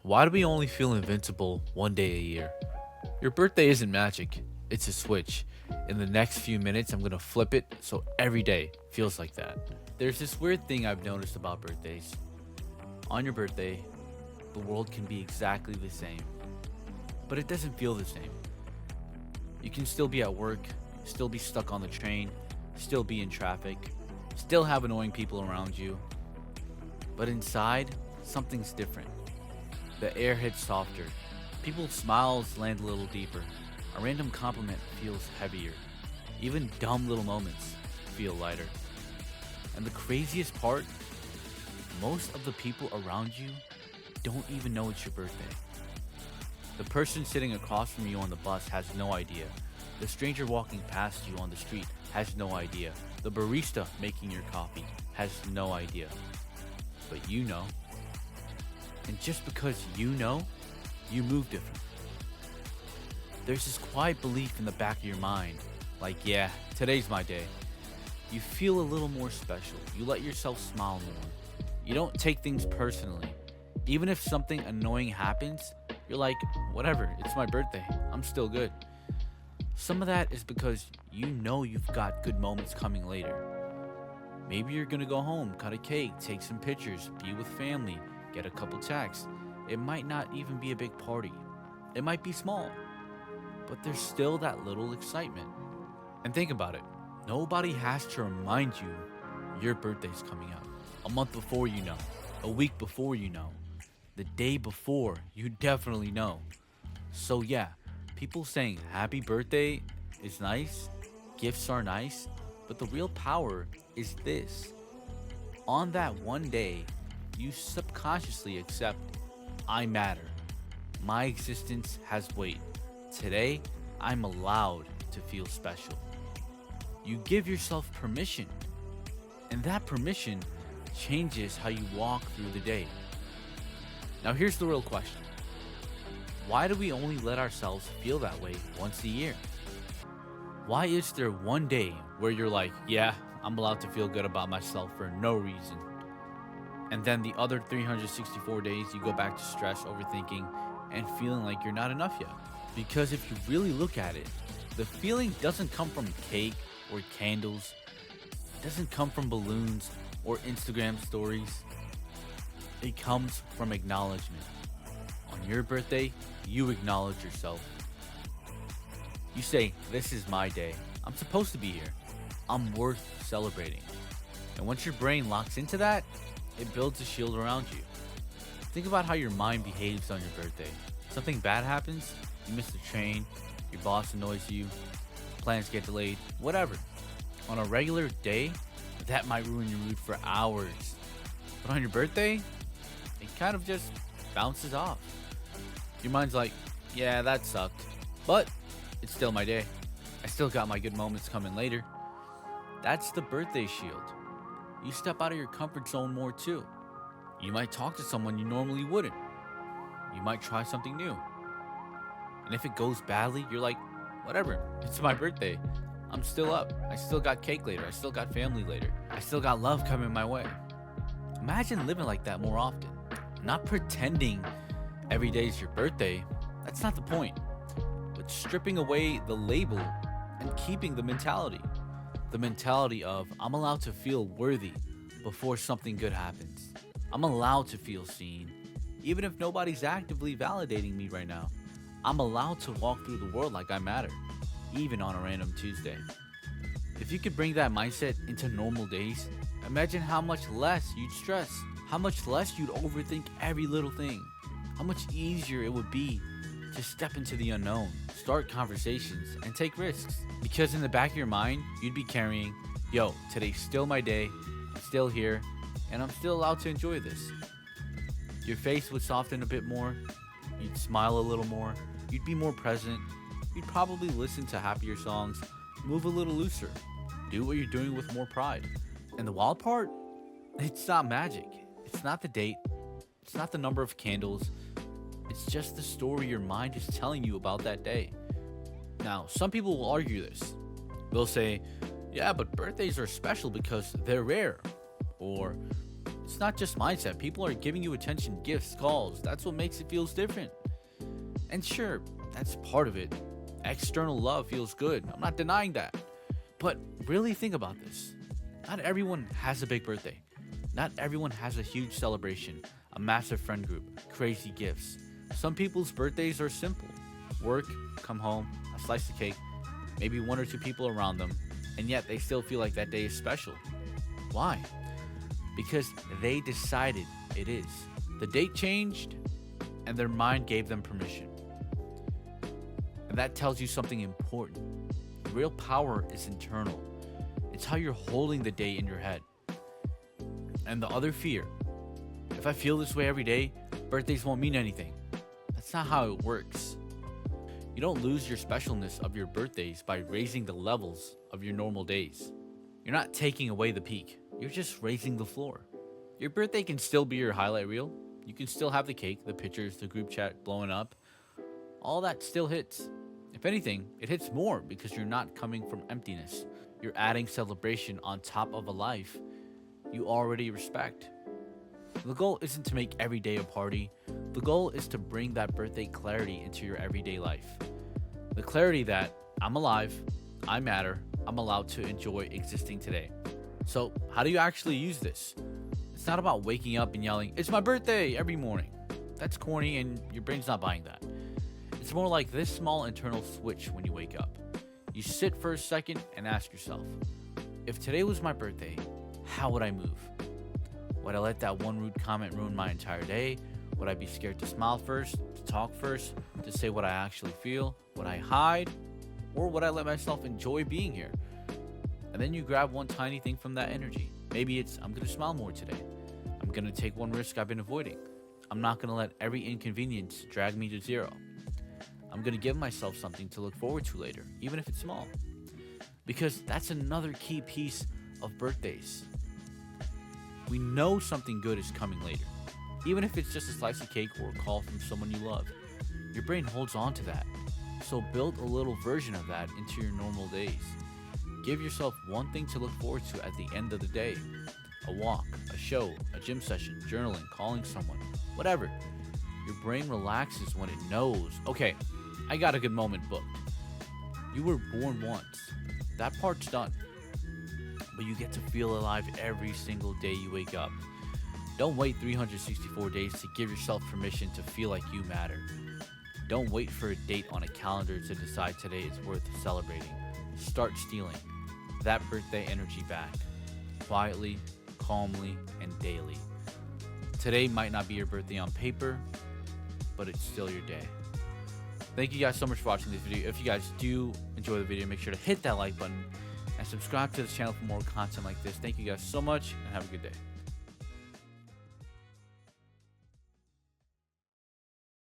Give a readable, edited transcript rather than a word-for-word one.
Why do we only feel invincible one day a year? Your birthday isn't magic, it's a switch. In the next few minutes, I'm gonna flip it so every day feels like that. There's this weird thing I've noticed about birthdays. On your birthday, the world can be exactly the same, but it doesn't feel the same. You can still be at work, still be stuck on the train, still be in traffic, still have annoying people around you, but inside, something's different. The air hits softer. People's smiles land a little deeper. A random compliment feels heavier. Even dumb little moments feel lighter. And the craziest part, most of the people around you don't even know it's your birthday. The person sitting across from you on the bus has no idea. The stranger walking past you on the street has no idea. The barista making your coffee has no idea. But you know. And just because you know, you move different. There's this quiet belief in the back of your mind, like, yeah, today's my day. You feel a little more special. You let yourself smile more. You don't take things personally. Even if something annoying happens, you're like, whatever, it's my birthday. I'm still good. Some of that is because you know you've got good moments coming later. Maybe you're gonna go home, cut a cake, take some pictures, be with family, get a couple texts. It might not even be a big party. It might be small, but there's still that little excitement. And think about it. Nobody has to remind you your birthday's coming up. A month before you know, a week before you know, the day before you definitely know. So yeah, people saying happy birthday is nice, gifts are nice, but the real power is this. On that one day, you subconsciously accept, I matter. My existence has weight. Today, I'm allowed to feel special. You give yourself permission, and that permission changes how you walk through the day. Now, here's the real question. Why do we only let ourselves feel that way once a year? Why is there one day where you're like, yeah, I'm allowed to feel good about myself for no reason? And then the other 364 days, you go back to stress, overthinking, and feeling like you're not enough yet. Because if you really look at it, the feeling doesn't come from cake or candles. It doesn't come from balloons or Instagram stories. It comes from acknowledgement. On your birthday, you acknowledge yourself. You say, this is my day. I'm supposed to be here. I'm worth celebrating. And once your brain locks into that, it builds a shield around you. Think about how your mind behaves on your birthday. Something bad happens, you miss the train, your boss annoys you, plans get delayed, whatever. On a regular day, that might ruin your mood for hours. But on your birthday, it kind of just bounces off. Your mind's like, yeah, that sucked, but it's still my day. I still got my good moments coming later. That's the birthday shield. You step out of your comfort zone more too. You might talk to someone you normally wouldn't. You might try something new. And if it goes badly, you're like, whatever, it's my birthday. I'm still up. I still got cake later. I still got family later. I still got love coming my way. Imagine living like that more often. Not pretending every day is your birthday. That's not the point. But stripping away the label and keeping the mentality. The mentality of, I'm allowed to feel worthy before something good happens. I'm allowed to feel seen, even if nobody's actively validating me right now. I'm allowed to walk through the world like I matter, even on a random Tuesday. If you could bring that mindset into normal days, imagine how much less you'd stress, how much less you'd overthink every little thing, how much easier it would be to step into the unknown, start conversations, and take risks. Because in the back of your mind, you'd be carrying, yo, today's still my day, I'm still here, and I'm still allowed to enjoy this. Your face would soften a bit more, you'd smile a little more, you'd be more present, you'd probably listen to happier songs, move a little looser, do what you're doing with more pride. And the wild part, it's not magic. It's not the date, it's not the number of candles, it's just the story your mind is telling you about that day. Now, some people will argue this. They'll say, yeah, but birthdays are special because they're rare. Or It's not just mindset. People are giving you attention, gifts, calls. That's what makes it feels different. And sure, that's part of it. External love feels good. I'm not denying that. But really think about this. Not everyone has a big birthday. Not everyone has a huge celebration, a massive friend group, crazy gifts. Some people's birthdays are simple. Work, come home, a slice of cake, maybe one or two people around them, and yet they still feel like that day is special. Why? Because they decided it is. The date changed, and their mind gave them permission. And that tells you something important. The real power is internal. It's how you're holding the day in your head. And the other fear, if I feel this way every day, birthdays won't mean anything. That's not how it works. You don't lose your specialness of your birthdays by raising the levels of your normal days. You're not taking away the peak. You're just raising the floor. Your birthday can still be your highlight reel. You can still have the cake, the pictures, the group chat blowing up. All that still hits. If anything, it hits more because you're not coming from emptiness. You're adding celebration on top of a life you already respect. The goal isn't to make every day a party. The goal is to bring that birthday clarity into your everyday life. The clarity that I'm alive, I matter, I'm allowed to enjoy existing today. So, how do you actually use this? It's not about waking up and yelling, "It's my birthday!" every morning. That's corny and your brain's not buying that. It's more like this small internal switch when you wake up. You sit for a second and ask yourself, if today was my birthday, how would I move? Would I let that one rude comment ruin my entire day? Would I be scared to smile first, to talk first, to say what I actually feel? Would I hide? Or would I let myself enjoy being here? And then you grab one tiny thing from that energy. Maybe it's, I'm going to smile more today. I'm going to take one risk I've been avoiding. I'm not going to let every inconvenience drag me to zero. I'm going to give myself something to look forward to later, even if it's small. Because that's another key piece of birthdays. We know something good is coming later. Even if it's just a slice of cake or a call from someone you love. Your brain holds on to that. So build a little version of that into your normal days. Give yourself one thing to look forward to at the end of the day. A walk, a show, a gym session, journaling, calling someone, whatever. Your brain relaxes when it knows, okay, I got a good moment booked. You were born once. That part's done. But you get to feel alive every single day you wake up. Don't wait 364 days to give yourself permission to feel like you matter. Don't wait for a date on a calendar to decide today is worth celebrating. Start stealing that birthday energy back. Quietly, calmly, and daily. Today might not be your birthday on paper, but it's still your day. Thank you guys so much for watching this video. If you guys do enjoy the video, make sure to hit that like button and subscribe to this channel for more content like this. Thank you guys so much and have a good day.